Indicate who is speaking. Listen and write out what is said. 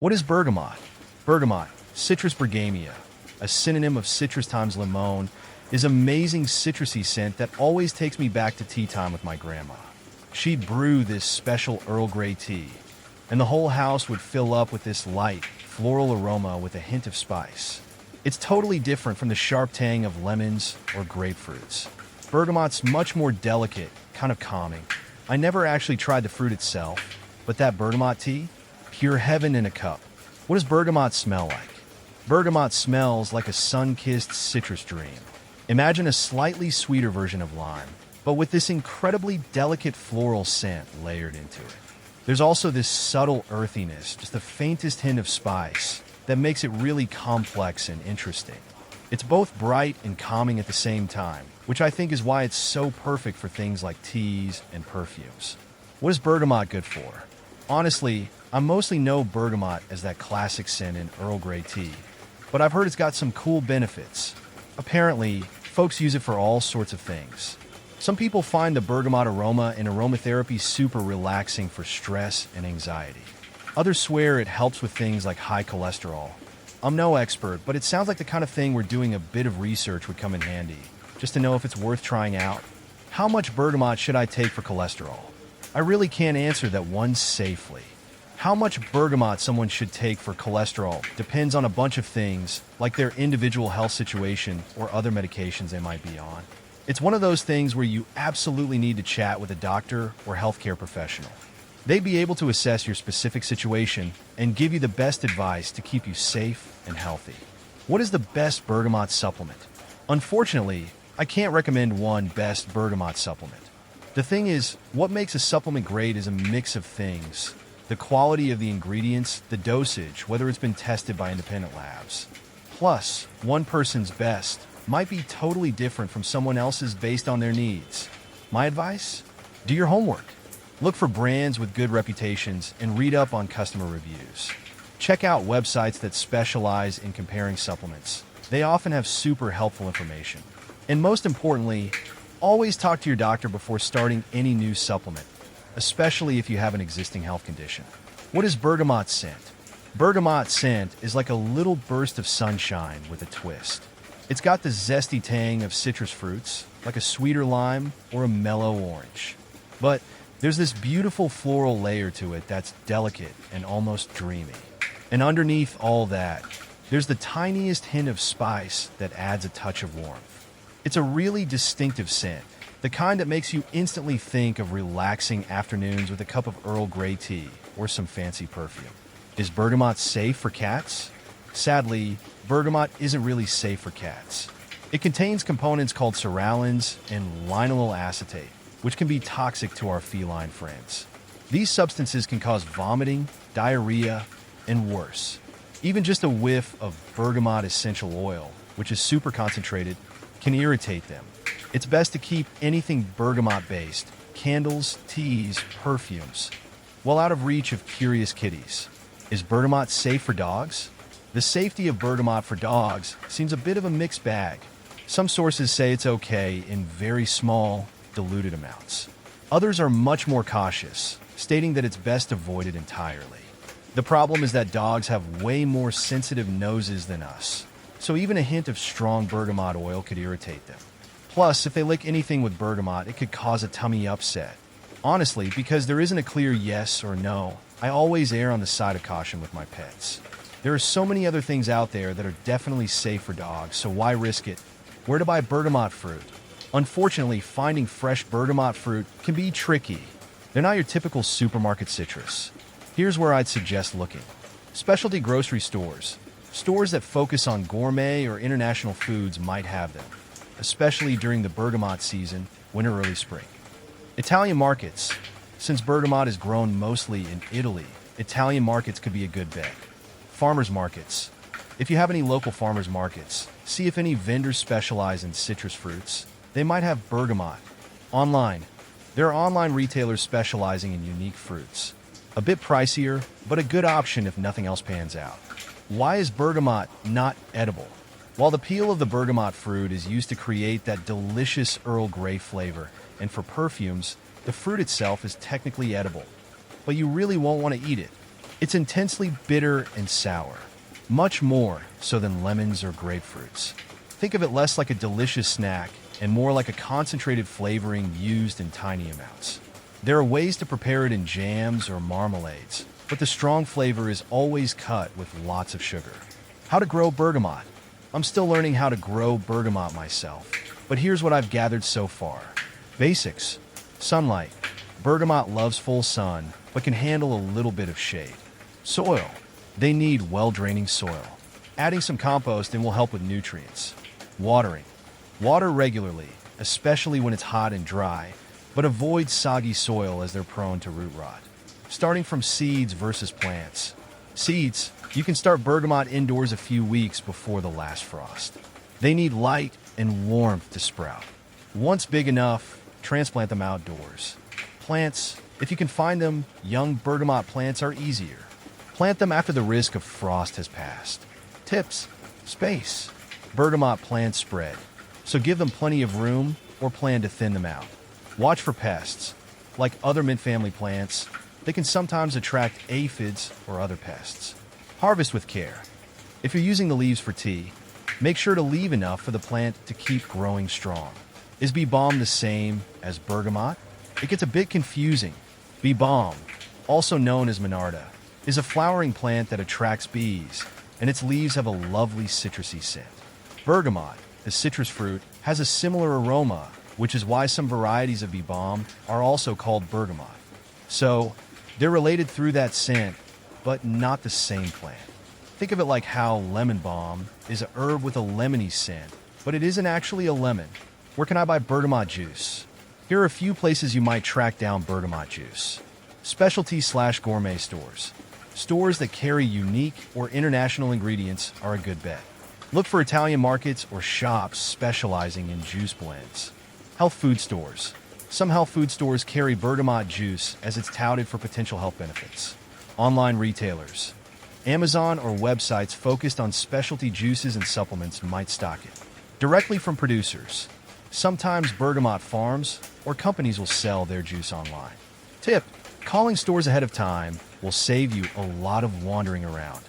Speaker 1: What is bergamot? Bergamot, Citrus bergamia, a synonym of citrus times limon, is amazing citrusy scent that always takes me back to tea time with my grandma. She'd brew this special Earl Grey tea, and the whole house would fill up with this light, floral aroma with a hint of spice. It's totally different from the sharp tang of lemons or grapefruits. Bergamot's much more delicate, kind of calming. I never actually tried the fruit itself, but that bergamot tea? Pure heaven in a cup. What does bergamot smell like? Bergamot smells like a sun-kissed citrus dream. Imagine a slightly sweeter version of lime, but with this incredibly delicate floral scent layered into it. There's also this subtle earthiness, just the faintest hint of spice, that makes it really complex and interesting. It's both bright and calming at the same time, which I think is why it's so perfect for things like teas and perfumes. What is bergamot good for? Honestly, I mostly know bergamot as that classic scent in Earl Grey tea, but I've heard it's got some cool benefits. Apparently, folks use it for all sorts of things. Some people find the bergamot aroma in aromatherapy super relaxing for stress and anxiety. Others swear it helps with things like high cholesterol. I'm no expert, but it sounds like the kind of thing where doing a bit of research would come in handy, just to know if it's worth trying out. How much bergamot should I take for cholesterol? I really can't answer that one safely. How much bergamot someone should take for cholesterol depends on a bunch of things, like their individual health situation or other medications they might be on. It's one of those things where you absolutely need to chat with a doctor or healthcare professional. They'd be able to assess your specific situation and give you the best advice to keep you safe and healthy. What is the best bergamot supplement? Unfortunately, I can't recommend one best bergamot supplement. The thing is, what makes a supplement great is a mix of things. The quality of the ingredients, the dosage, whether it's been tested by independent labs. Plus, one person's best might be totally different from someone else's based on their needs. My advice? Do your homework. Look for brands with good reputations and read up on customer reviews. Check out websites that specialize in comparing supplements. They often have super helpful information. And most importantly, always talk to your doctor before starting any new supplement, especially if you have an existing health condition. What is bergamot scent? Bergamot scent is like a little burst of sunshine with a twist. It's got the zesty tang of citrus fruits, like a sweeter lime or a mellow orange. But there's this beautiful floral layer to it that's delicate and almost dreamy. And underneath all that, there's the tiniest hint of spice that adds a touch of warmth. It's a really distinctive scent, the kind that makes you instantly think of relaxing afternoons with a cup of Earl Grey tea or some fancy perfume. Is bergamot safe for cats? Sadly, bergamot isn't really safe for cats. It contains components called psoralens and linylyl acetate, which can be toxic to our feline friends. These substances can cause vomiting, diarrhea, and worse. Even just a whiff of bergamot essential oil, which is super concentrated, can irritate them. It's best to keep anything bergamot-based, candles, teas, perfumes, well out of reach of curious kitties. Is bergamot safe for dogs? The safety of bergamot for dogs seems a bit of a mixed bag. Some sources say it's okay in very small, diluted amounts. Others are much more cautious, stating that it's best avoided entirely. The problem is that dogs have way more sensitive noses than us, so even a hint of strong bergamot oil could irritate them. Plus, if they lick anything with bergamot, it could cause a tummy upset. Honestly, because there isn't a clear yes or no, I always err on the side of caution with my pets. There are so many other things out there that are definitely safe for dogs, so why risk it? Where to buy bergamot fruit? Unfortunately, finding fresh bergamot fruit can be tricky. They're not your typical supermarket citrus. Here's where I'd suggest looking. Specialty grocery stores. Stores that focus on gourmet or international foods might have them, especially during the bergamot season, winter, early spring. Italian markets. Since bergamot is grown mostly in Italy, Italian markets could be a good bet. Farmers markets. If you have any local farmers markets, see if any vendors specialize in citrus fruits. They might have bergamot. Online. There are online retailers specializing in unique fruits. A bit pricier, but a good option if nothing else pans out. Why is bergamot not edible? While the peel of the bergamot fruit is used to create that delicious Earl Grey flavor, and for perfumes, the fruit itself is technically edible. But you really won't want to eat it. It's intensely bitter and sour, much more so than lemons or grapefruits. Think of it less like a delicious snack and more like a concentrated flavoring used in tiny amounts. There are ways to prepare it in jams or marmalades, but the strong flavor is always cut with lots of sugar. How to grow bergamot. I'm still learning how to grow bergamot myself, but here's what I've gathered so far. Basics. Sunlight. Bergamot loves full sun, but can handle a little bit of shade. Soil. They need well-draining soil. Adding some compost in will help with nutrients. Watering. Water regularly, especially when it's hot and dry, but avoid soggy soil as they're prone to root rot. Starting from seeds versus plants. Seeds. You can start bergamot indoors a few weeks before the last frost. They need light and warmth to sprout. Once big enough, transplant them outdoors. Plants. If you can find them, young bergamot plants are easier. Plant them after the risk of frost has passed. Tips. Space. Bergamot plants spread, so give them plenty of room or plan to thin them out. Watch for pests. Like other mint family plants, they can sometimes attract aphids or other pests. Harvest with care. If you're using the leaves for tea, make sure to leave enough for the plant to keep growing strong. Is bee balm the same as bergamot? It gets a bit confusing. Bee balm, also known as monarda, is a flowering plant that attracts bees, and its leaves have a lovely citrusy scent. Bergamot, the citrus fruit, has a similar aroma, which is why some varieties of bee balm are also called bergamot. So, they're related through that scent, but not the same plant. Think of it like how lemon balm is a herb with a lemony scent, but it isn't actually a lemon. Where can I buy bergamot juice? Here are a few places you might track down bergamot juice. Specialty/gourmet stores. Stores that carry unique or international ingredients are a good bet. Look for Italian markets or shops specializing in juice blends. Health food stores. Some health food stores carry bergamot juice as it's touted for potential health benefits. Online retailers. Amazon or websites focused on specialty juices and supplements might stock it. Directly from producers. Sometimes bergamot farms or companies will sell their juice online. Tip: calling stores ahead of time will save you a lot of wandering around.